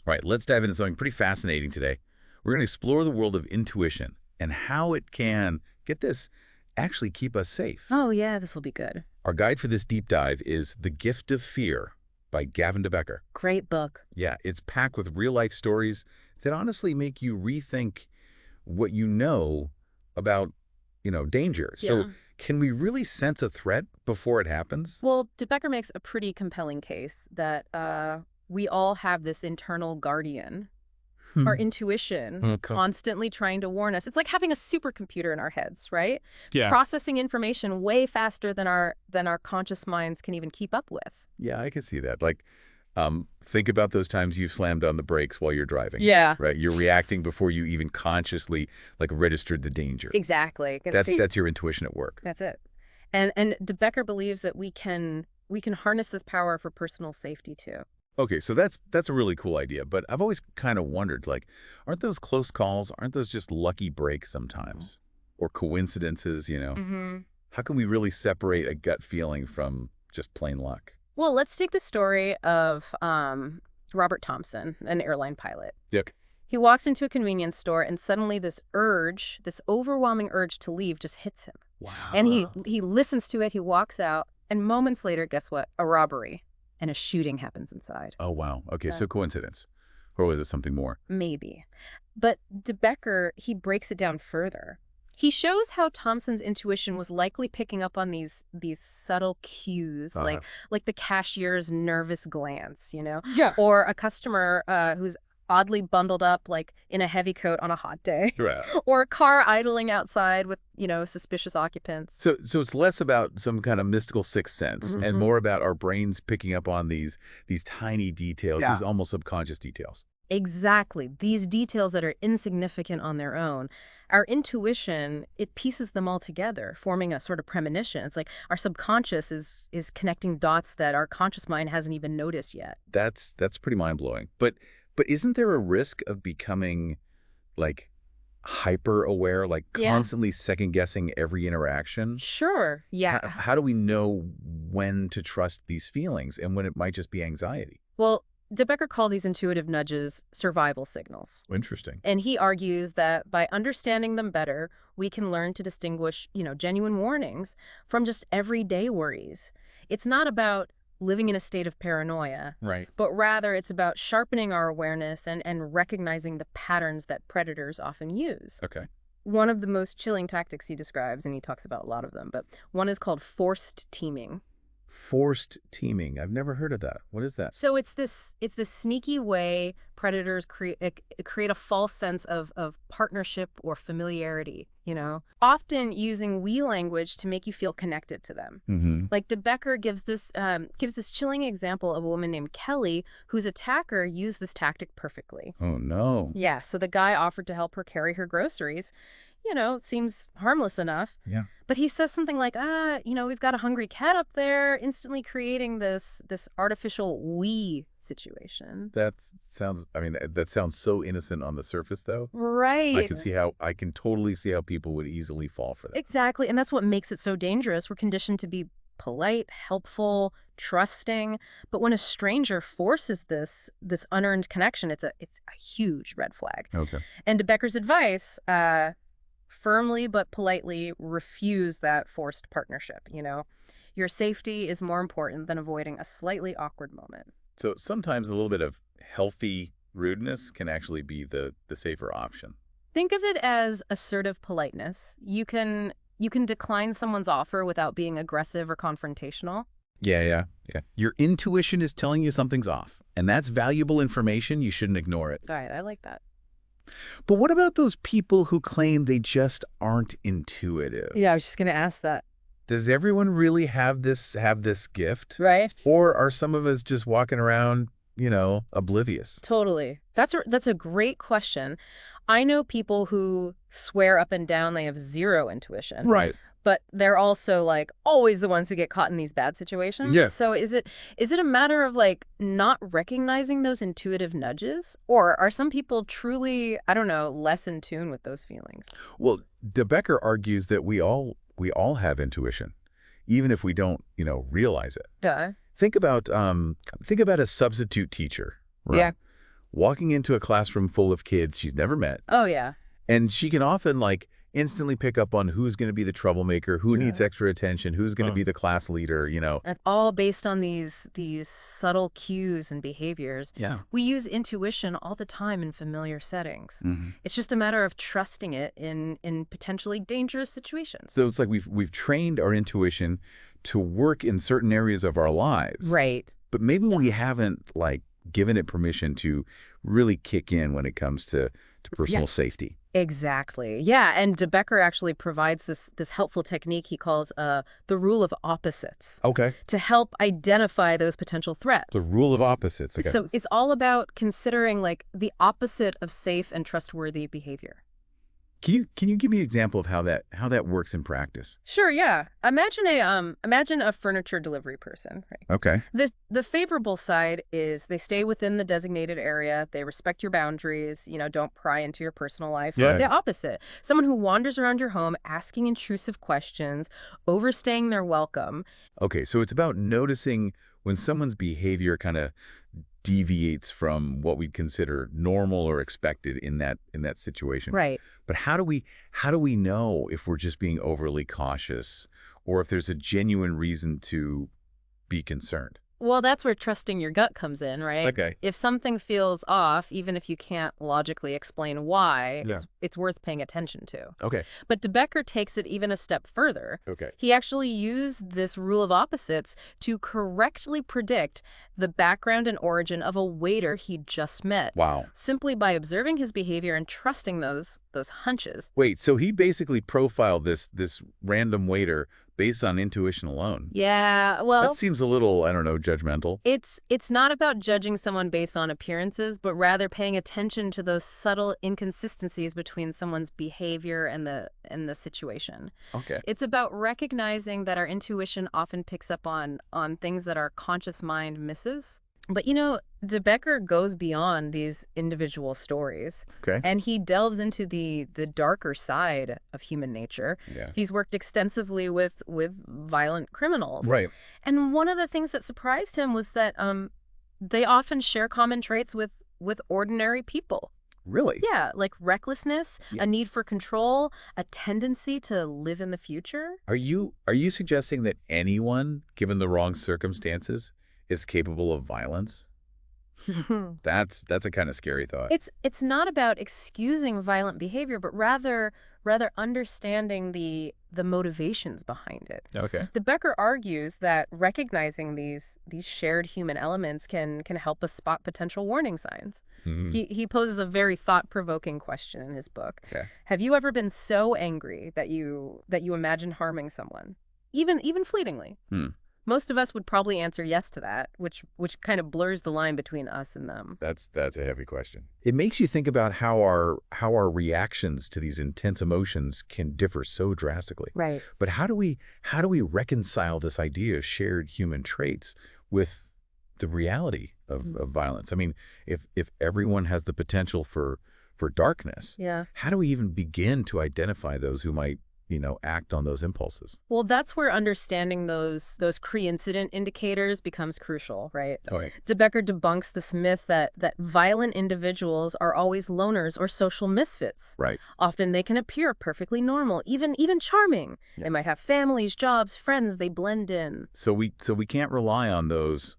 Right, let's dive into something pretty fascinating today. We're going to explore the world of intuition and how it can, get this, actually keep us safe. Oh, yeah, this will be good. Our guide for this deep dive is The Gift of Fear by Gavin de Becker. Great book. Yeah, it's packed with real-life stories that honestly make you rethink what you know about, danger. Yeah. So can we really sense a threat before it happens? Well, de Becker makes a pretty compelling case that we all have this internal guardian, our intuition, Okay. constantly trying to warn us. It's like having a supercomputer in our heads, right? Yeah. Processing information way faster than our conscious minds can even keep up with. Yeah, I can see that. Like, think about those times you've slammed on the brakes while you're driving. Yeah. Right? You're reacting before you even consciously, registered the danger. Exactly. That's your intuition at work. That's it. And de Becker believes that we can harness this power for personal safety too. Okay, so that's a really cool idea, but I've always kind of wondered, aren't those close calls, aren't those just lucky breaks sometimes? Or coincidences, Mm-hmm. How can we really separate a gut feeling from just plain luck? Well, let's take the story of Robert Thompson, an airline pilot. Yuck. He walks into a convenience store and suddenly this overwhelming urge to leave just hits him. Wow. And he listens to it, he walks out, and moments later, guess what? A robbery and a shooting happens inside. Oh, wow. Okay, so coincidence. Or was it something more? Maybe. But de Becker, he breaks it down further. He shows how Thompson's intuition was likely picking up on these subtle cues, like the cashier's nervous glance, Yeah. or a customer who's oddly bundled up, like in a heavy coat on a hot day, Right. or a car idling outside with, suspicious occupants. So it's less about some kind of mystical sixth sense and more about our brains picking up on these tiny details, these almost subconscious details. Exactly. These details that are insignificant on their own. Our intuition, it pieces them all together, forming a sort of premonition. It's like our subconscious is connecting dots that our conscious mind hasn't even noticed yet. That's pretty mind-blowing. But isn't there a risk of becoming hyper aware, constantly second-guessing every interaction? Sure. Yeah. How do we know when to trust these feelings and when it might just be anxiety? Well, de Becker called these intuitive nudges survival signals. Interesting. And he argues that by understanding them better, we can learn to distinguish, genuine warnings from just everyday worries. It's not about living in a state of paranoia, Right. but rather it's about sharpening our awareness and recognizing the patterns that predators often use. Okay. One of the most chilling tactics he describes, and he talks about a lot of them, but one is called forced teaming. Forced teaming. I've never heard of that. What is that? So it's this sneaky way predators create a false sense of partnership or familiarity, often using we language to make you feel connected to them. Mm-hmm. Like de Becker gives this chilling example of a woman named Kelly whose attacker used this tactic perfectly. Oh, no. Yeah, so the guy offered to help her carry her groceries. It seems harmless enough. Yeah. But he says something like, we've got a hungry cat up there, instantly creating this artificial we situation. That sounds so innocent on the surface, though. Right. I can totally see how people would easily fall for that. Exactly. And that's what makes it so dangerous. We're conditioned to be polite, helpful, trusting. But when a stranger forces this unearned connection, it's a huge red flag. Okay. And de Becker's advice, firmly but politely refuse that forced partnership. Your safety is more important than avoiding a slightly awkward moment. So sometimes a little bit of healthy rudeness can actually be the safer option. Think of it as assertive politeness. You can decline someone's offer without being aggressive or confrontational. Yeah. Your intuition is telling you something's off, and that's valuable information. You shouldn't ignore it. All right, I like that. But what about those people who claim they just aren't intuitive? Yeah, I was just going to ask that. Does everyone really have this gift? Right. Or are some of us just walking around, oblivious? Totally. That's a great question. I know people who swear up and down they have zero intuition. Right. But they're also always the ones who get caught in these bad situations. Yeah. So is it a matter of not recognizing those intuitive nudges? Or are some people truly, less in tune with those feelings? Well, de Becker argues that we all have intuition, even if we don't, realize it. Yeah. Think about a substitute teacher. Right? Yeah. walking into a classroom full of kids she's never met, Oh, yeah. and she can often, like, instantly pick up on who's going to be the troublemaker, who needs extra attention, who's going to be the class leader. And all based on these subtle cues and behaviors. Yeah. We use intuition all the time in familiar settings. It's just a matter of trusting it in potentially dangerous situations. So it's like we've trained our intuition to work in certain areas of our lives. Right. But maybe we haven't, like, given it permission to really kick in when it comes to personal safety. Exactly. Yeah, and de Becker actually provides this helpful technique he calls the rule of opposites Okay. to help identify those potential threats. The rule of opposites. Okay. So it's all about considering like the opposite of safe and trustworthy behavior. Can you give me an example of how that works in practice? Sure, yeah. Imagine a furniture delivery person, right? Okay. The favorable side is they stay within the designated area, they respect your boundaries, don't pry into your personal life. Yeah. The opposite, someone who wanders around your home asking intrusive questions, overstaying their welcome. Okay, so it's about noticing when someone's behavior kind of deviates from what we'd consider normal or expected in that situation. Right. But how do we know if we're just being overly cautious or if there's a genuine reason to be concerned? Well, that's where trusting your gut comes in, right? Okay. If something feels off, even if you can't logically explain why, Yeah. it's worth paying attention to. Okay. But de Becker takes it even a step further. Okay. He actually used this rule of opposites to correctly predict the background and origin of a waiter he'd just met. Wow. Simply by observing his behavior and trusting those hunches. Wait, so he basically profiled this random waiter based on intuition alone. Yeah, well, That seems a little, I don't know, judgmental. it's not about judging someone based on appearances, but rather paying attention to those subtle inconsistencies between someone's behavior and the situation. Okay. It's about recognizing that our intuition often picks up on things that our conscious mind misses. But de Becker goes beyond these individual stories. Okay. And he delves into the darker side of human nature. Yeah. He's worked extensively with violent criminals. Right. And one of the things that surprised him was that they often share common traits with ordinary people. Really? Yeah, like recklessness, Yeah. a need for control, a tendency to live in the future. Are you suggesting that anyone, given the wrong circumstances, is capable of violence? That's a kind of scary thought. It's not about excusing violent behavior, but rather understanding the motivations behind it. Okay. De Becker argues that recognizing these shared human elements can help us spot potential warning signs. Mhm. He poses a very thought-provoking question in his book. Okay. Have you ever been so angry that you imagine harming someone, even fleetingly? Hmm. Most of us would probably answer yes to that, which kind of blurs the line between us and them. That's a heavy question. It makes you think about how our reactions to these intense emotions can differ so drastically. Right. But how do we reconcile this idea of shared human traits with the reality of violence? I mean, if everyone has the potential for darkness, Yeah. how do we even begin to identify those who might act on those impulses? Well, that's where understanding those pre-incident indicators becomes crucial, right? All right. De Becker debunks this myth that violent individuals are always loners or social misfits. Right. Often they can appear perfectly normal, even charming. Yeah. They might have families, jobs, friends, they blend in. So we can't rely on those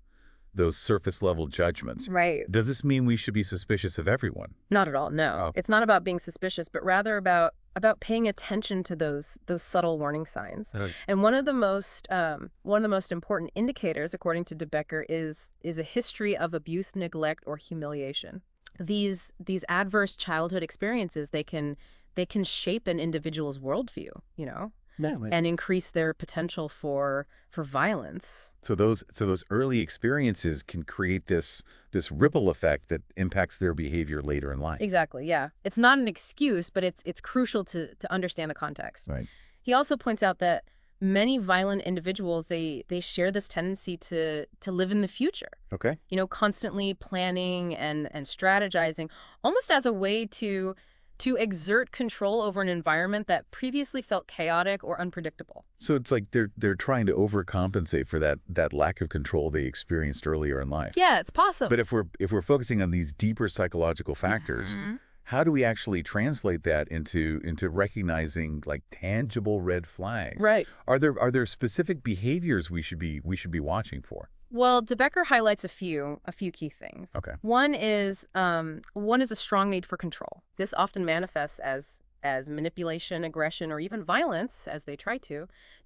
surface level judgments. Right. Does this mean we should be suspicious of everyone? Not at all, no. Oh. It's not about being suspicious, but rather about paying attention to those subtle warning signs. Okay. And one of the most important indicators, according to de Becker, is a history of abuse, neglect, or humiliation. These adverse childhood experiences, they can shape an individual's worldview, and increase their potential for violence. So those early experiences can create this ripple effect that impacts their behavior later in life. Exactly, yeah. It's not an excuse, but it's crucial to understand the context. Right. He also points out that many violent individuals, they share this tendency to live in the future, Okay. constantly planning and strategizing, almost as a way to to exert control over an environment that previously felt chaotic or unpredictable. So it's like they're trying to overcompensate for that lack of control they experienced earlier in life. Yeah, it's possible. But if we're focusing on these deeper psychological factors, how do we actually translate that into recognizing like tangible red flags? Right. Are there specific behaviors we should be watching for? Well, de Becker highlights a few key things. Okay. One is a strong need for control. This often manifests as manipulation, aggression, or even violence, as they try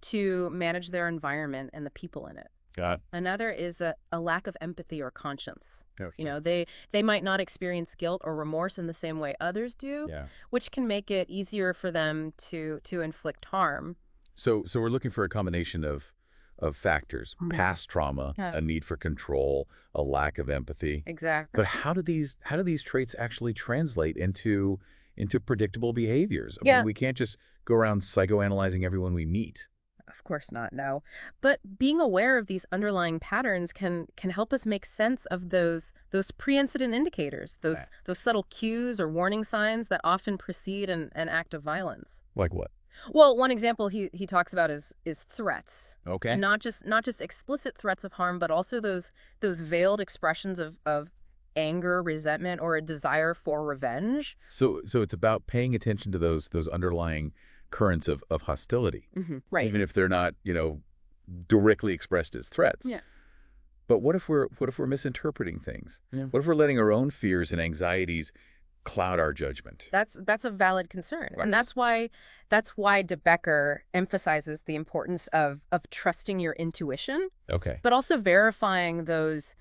to manage their environment and the people in it. Got it. Another is a lack of empathy or conscience. Okay. You know, they might not experience guilt or remorse in the same way others do, Yeah. which can make it easier for them to inflict harm. So we're looking for a combination of factors: past trauma, Yeah. a need for control, a lack of empathy. Exactly. But how do these traits actually translate into predictable behaviors? I Yeah. mean, we can't just go around psychoanalyzing everyone we meet. Of course not, no. But being aware of these underlying patterns can help us make sense of those pre-incident indicators, those subtle cues or warning signs that often precede an act of violence. Like what? Well, one example he talks about is threats. Okay. Not just explicit threats of harm, but also those veiled expressions of anger, resentment, or a desire for revenge. So it's about paying attention to those underlying currents of hostility, Right. even if they're not, directly expressed as threats. Yeah. But what if we're misinterpreting things? Yeah. What if we're letting our own fears and anxieties cloud our judgment? That's a valid concern. And That's- that's why de Becker emphasizes the importance of trusting your intuition, Okay. but also verifying those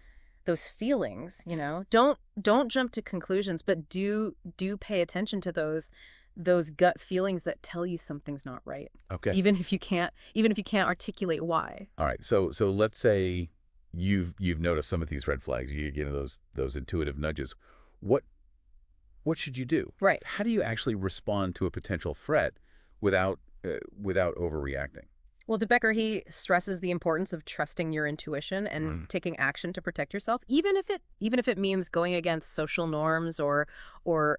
feelings, Don't jump to conclusions, but do pay attention to those gut feelings that tell you something's not right. Okay. Even if you can't articulate why. All right. So let's say you've noticed some of these red flags. You get those intuitive nudges. What should you do? Right. How do you actually respond to a potential threat without overreacting? Well, de Becker, he stresses the importance of trusting your intuition and taking action to protect yourself, even if it means going against social norms or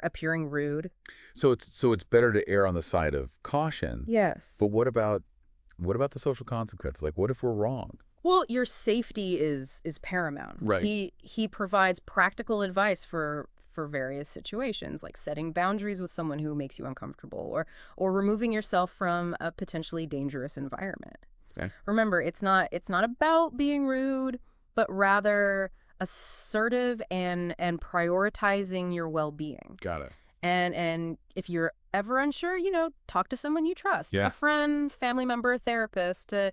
appearing rude. So it's better to err on the side of caution. Yes. But what about the social consequences? Like, what if we're wrong? Well, your safety is paramount. Right. He provides practical advice for various situations, like setting boundaries with someone who makes you uncomfortable or removing yourself from a potentially dangerous environment. Okay. Remember, it's not about being rude, but rather assertive and prioritizing your well-being. Got it. And if you're ever unsure, talk to someone you trust, Yeah. a friend, family member, a therapist, to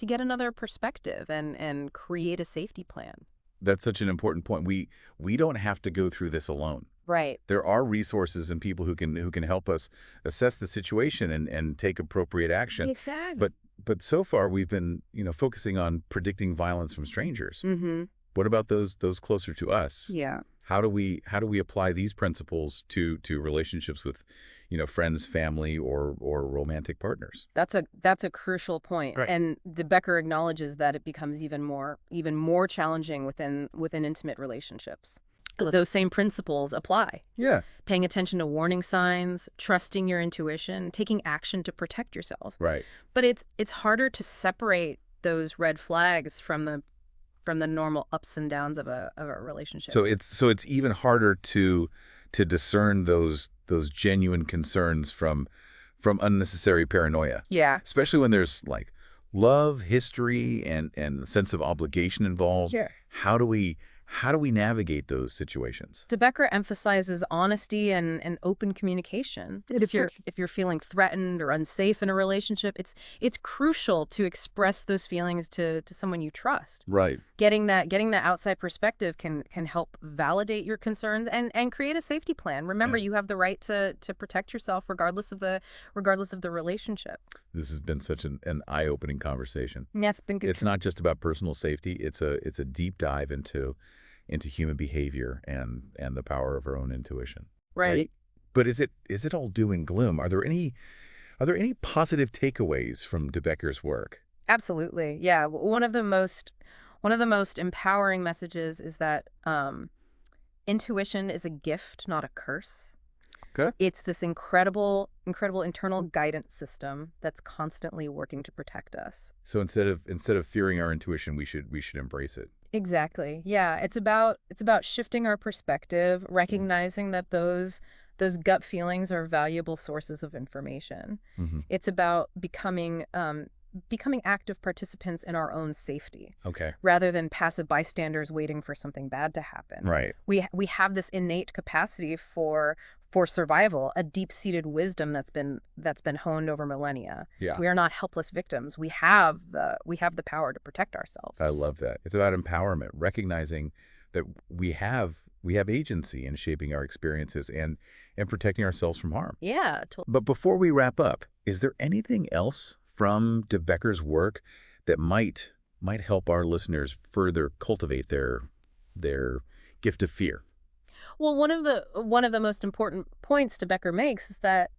get another perspective and create a safety plan. That's such an important point. We don't have to go through this alone. Right. There are resources and people who can help us assess the situation and take appropriate action. Exactly. But so far we've been, focusing on predicting violence from strangers. Mm-hmm. What about those closer to us? Yeah. How do we apply these principles to relationships with, friends, family, or romantic partners? That's a crucial point. Right. And de Becker acknowledges that it becomes even more challenging within intimate relationships. Those same principles apply. Yeah. Paying attention to warning signs, trusting your intuition, taking action to protect yourself. Right. But it's harder to separate those red flags from the normal ups and downs of a relationship. So it's even harder to discern those genuine concerns from unnecessary paranoia. Yeah. Especially when there's like love, history, and the sense of obligation involved. Sure. How do we navigate those situations? De Becker emphasizes honesty and open communication. If you're feeling threatened or unsafe in a relationship, it's crucial to express those feelings to someone you trust. Right. Getting that outside perspective can help validate your concerns and create a safety plan. Remember, you have the right to protect yourself regardless of the relationship. This has been such an eye-opening conversation. Yeah, it's been good. It's not just about personal safety. It's a deep dive into human behavior and the power of our own intuition. Right. But is it all doom and gloom? Are there any positive takeaways from de Becker's work? Absolutely. Yeah. One of the most empowering messages is that intuition is a gift, not a curse. Okay. It's this incredible internal guidance system that's constantly working to protect us. So instead of fearing our intuition, we should embrace it. Exactly. Yeah, it's about shifting our perspective, Yeah. recognizing that those gut feelings are valuable sources of information. Hmm. It's about becoming active participants in our own safety Okay. rather than passive bystanders waiting for something bad to happen. Right. We have this innate capacity for survival, a deep-seated wisdom that's been honed over millennia. Yeah. We are not helpless victims. We have the power to protect I ourselves. love that. It's about empowerment, recognizing that we have agency in shaping our experiences and protecting ourselves from harm. Yeah, But before we wrap up, is there anything else from De Becker's work that might help our listeners further cultivate their gift of fear? well, one of the most important points Becker makes is that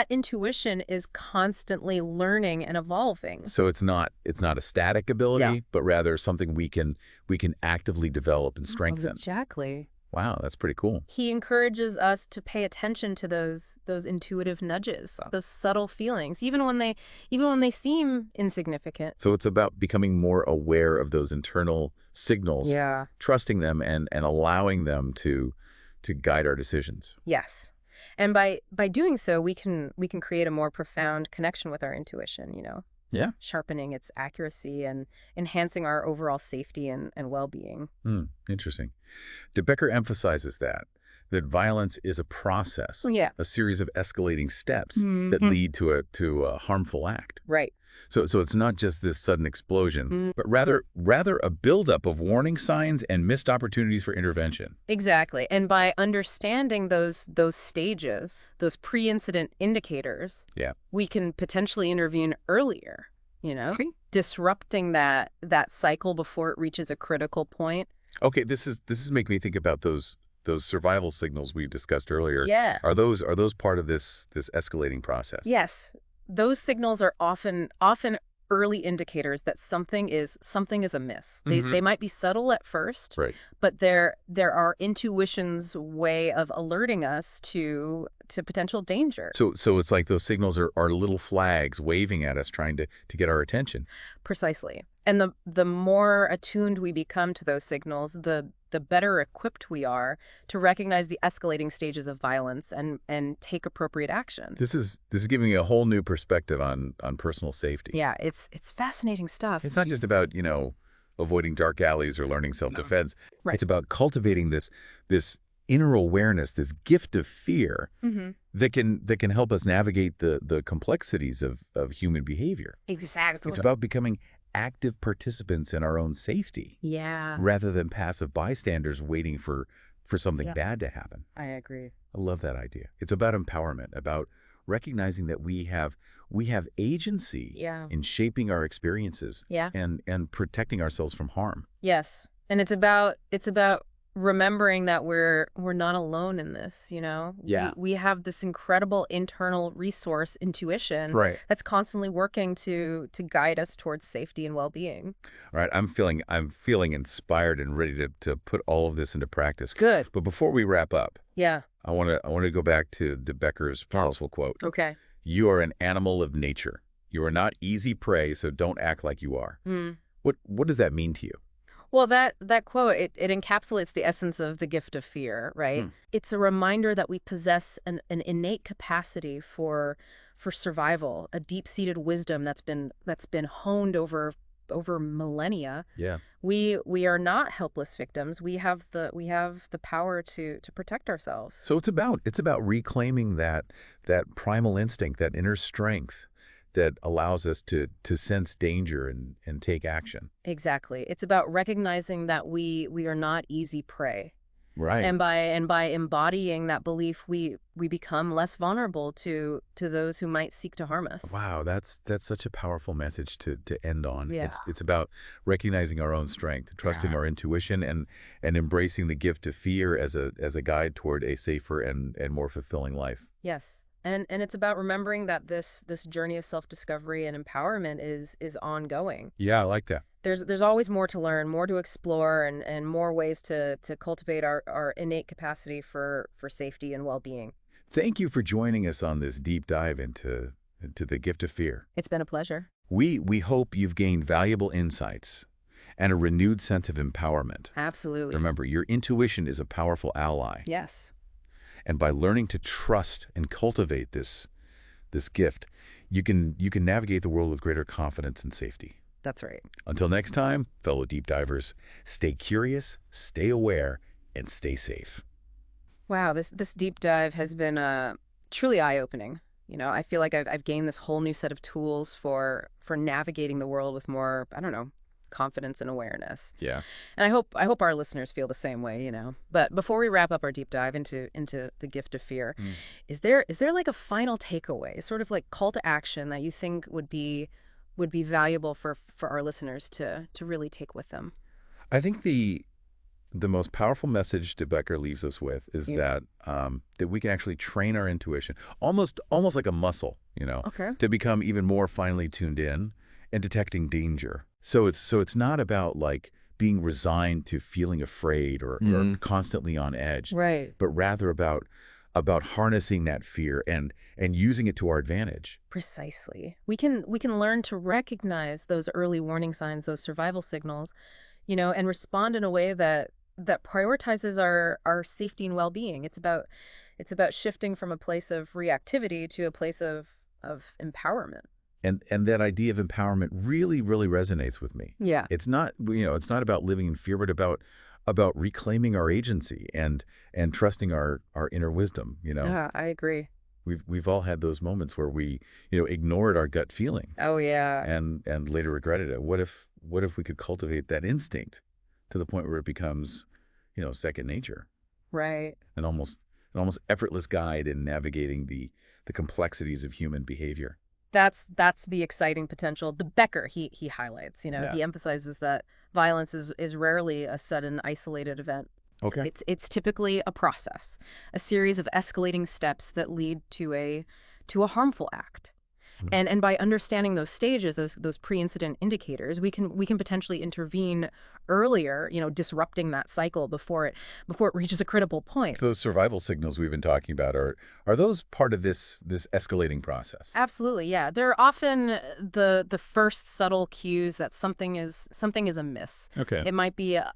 intuition is constantly learning and evolving. So it's not a static Yeah. ability, but rather something we can actively develop and strengthen. Exactly. Wow, that's pretty cool. He encourages us to pay attention to those intuitive nudges, Wow. those subtle feelings, even when they seem insignificant. So it's about becoming more aware of those internal signals, Yeah. trusting them and allowing them to guide our decisions. Yes. And by doing so, we can create a more profound connection with our intuition, Yeah. sharpening its accuracy and enhancing our overall safety and well-being. Interesting. De Becker emphasizes that violence is a process, Yeah. a series of escalating steps that Mhm. lead to a harmful act. Right. So it's not just this sudden explosion, Mm. but rather a buildup of warning signs and missed opportunities for intervention. Exactly. And by understanding those stages, those pre-incident indicators, Yeah. we can potentially intervene earlier, Okay. disrupting that cycle before it reaches a critical point. Okay, this is making me think about those survival signals we discussed earlier. Yeah. Are those part of this escalating process? Yes. Those signals are often early indicators that something is amiss. They might be subtle at first, Right. but there are intuition's way of alerting us to potential danger. So it's like those signals are little flags waving at us, trying to get our attention. Precisely. And the more attuned we become to those signals, the better equipped we are to recognize the escalating stages of violence and take appropriate action. This is giving me a whole new perspective on personal safety. Yeah, it's fascinating stuff. It's not just about, avoiding dark alleys or learning self-defense. Right. It's about cultivating this inner awareness, this gift of fear Mm-hmm. that can help us navigate the complexities of human behavior. Exactly. It's about becoming active participants in our own safety Yeah, rather than passive bystanders waiting for something Yeah. bad to happen. I agree. I love that idea. It's about empowerment, about recognizing that we have agency Yeah. in shaping our experiences Yeah. and protecting ourselves from harm. Yes. And it's about remembering that we're not alone in this, Yeah. We have this incredible internal resource, intuition, Right. that's constantly working to guide us towards safety and well-being. All right. I'm feeling inspired and ready to put all of this into practice. Good. But before we wrap up, Yeah. I want to go back to De Becker's powerful quote. Okay. You are an animal of nature. You are not easy prey, so don't act like you are. Mm. What does that mean to you? Well, that quote, it encapsulates the essence of the gift of fear, right? Hmm. It's a reminder that we possess an innate capacity for survival, a deep-seated wisdom that's been honed over millennia. Yeah. We are not helpless victims. We have the power to protect ourselves. So it's about reclaiming that primal instinct, that inner strength that allows us to sense danger and take action. Exactly. It's about recognizing that we are not easy prey. Right. And by embodying that belief, we become less vulnerable to those who might seek to harm us. Wow, that's such a powerful message to end on. Yeah. It's about recognizing our own strength, trusting Yeah. our intuition, and embracing the gift of fear as a guide toward a safer and more fulfilling life. Yes. And it's about remembering that this journey of self-discovery and empowerment is ongoing. Yeah, I like that. There's always more to learn, more to explore, and more ways to cultivate our innate capacity for safety and well-being. Thank you for joining us on this deep dive into the gift of fear. It's been a pleasure. We hope you've gained valuable insights and a renewed sense of empowerment. Absolutely. Remember, your intuition is a powerful ally, Yes. and by learning to trust and cultivate this gift, you can navigate the world with greater confidence and safety. That's right. Until next time, fellow deep divers, stay curious, stay aware, and stay safe. Wow, this deep dive has been truly eye-opening. I feel like I've gained this whole new set of tools for navigating the world with more, I don't know, confidence and awareness. Yeah. And I hope our listeners feel the same way. But before we wrap up our deep dive into the gift of fear, Mm. is there like a final takeaway, sort of like call to action that you think would be valuable for our listeners to really take with them? I think the most powerful message de Becker leaves us with is Yeah. that we can actually train our intuition, almost like a muscle, Okay. to become even more finely tuned in and detecting danger. So it's not about like being resigned to feeling afraid or constantly on edge, Right. but rather about harnessing that fear and using it to our advantage. Precisely. We can learn to recognize those early warning signs, those survival signals, and respond in a way that prioritizes our safety and well-being. It's about shifting from a place of reactivity to a place of empowerment. And that idea of empowerment really, really resonates with me. Yeah. It's not about living in fear, but about reclaiming our agency and trusting our inner wisdom. Yeah, I agree. We've all had those moments where we, ignored our gut feeling Oh yeah. and later regretted it. What if we could cultivate that instinct to the point where it becomes, second nature, Right. an almost effortless guide in navigating the complexities of human behavior. That's the exciting potential. The Becker he highlights, Yeah. he emphasizes that violence is rarely a sudden isolated event. Okay. It's typically a process, a series of escalating steps that lead to a harmful act. Mhm. And by understanding those stages, those pre-incident indicators, we can potentially intervene earlier, disrupting that cycle before it reaches a critical point. Those survival signals we've been talking about are those part of this escalating process? Absolutely, yeah. They're often the first subtle cues that something is amiss. Okay. It might be a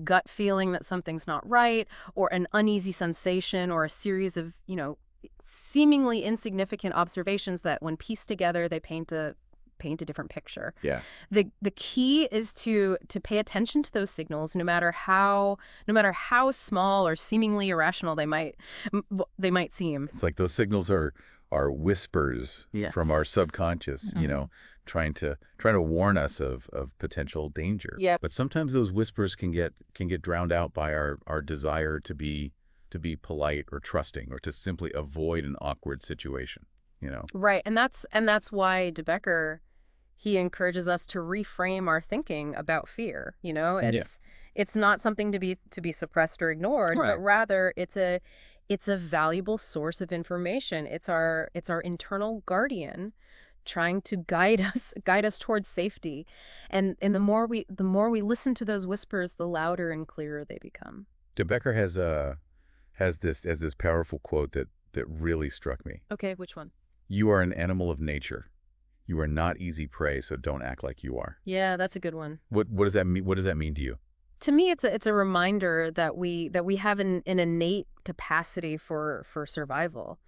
gut feeling that something's not right, or an uneasy sensation, or a series of seemingly insignificant observations that, when pieced together, they paint a different picture. Yeah. The key is to pay attention to those signals, no matter how small or seemingly irrational they might seem. It's like those signals are whispers from our Yes. subconscious, trying to warn us of potential danger. Yep. But sometimes those whispers can get drowned out by our desire to be polite or trusting or to simply avoid an awkward situation. Right, and that's why De Becker, he encourages us to reframe our thinking about fear. Yeah. It's not something to be suppressed or ignored, Right. but rather it's a valuable source of information. It's our internal guardian trying to guide us towards safety. And the more we listen to those whispers, the louder and clearer they become. De Becker has this powerful quote that really struck me. Okay, which one? You are an animal of nature. You are not easy prey, so don't act like you are. Yeah, that's a good one. What does that mean? What does that mean to you? To me, it's a reminder that we have an innate capacity for survival,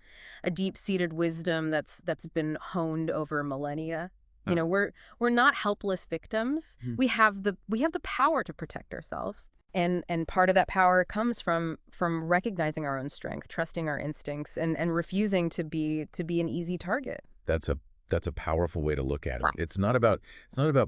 a deep-seated wisdom that's been honed over millennia. Huh. We're not helpless victims. Hmm. We have the power to protect ourselves. And part of that power comes from recognizing our own strength, trusting our instincts, and refusing to be an easy target. That's a powerful way to look at it. It's not about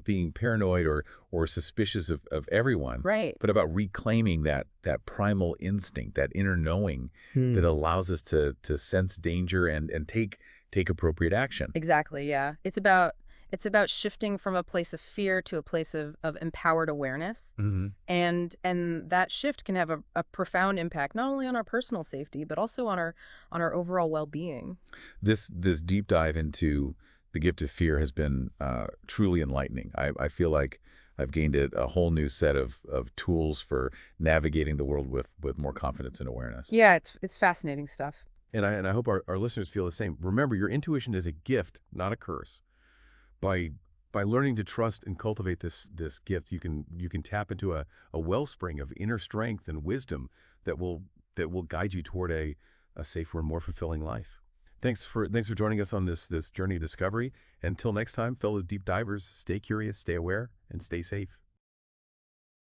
being paranoid or suspicious of everyone, Right. but about reclaiming that primal instinct, that inner knowing that allows us to sense danger and take appropriate action. Exactly, yeah. It's about shifting from a place of fear to a place of empowered awareness. Hmm. And that shift can have a profound impact, not only on our personal safety, but also on our overall well-being. This deep dive into the gift of fear has been truly enlightening. I feel like I've gained a whole new set of tools for navigating the world with more confidence and awareness. Yeah, it's fascinating stuff. And I hope our listeners feel the same. Remember, your intuition is a gift, not a curse. By by learning to trust and cultivate this gift, you can tap into a wellspring of inner strength and wisdom that will guide you toward a safer and more fulfilling life. Thanks for joining us on this journey of discovery. Until next time, fellow deep divers, stay curious, stay aware, and stay safe.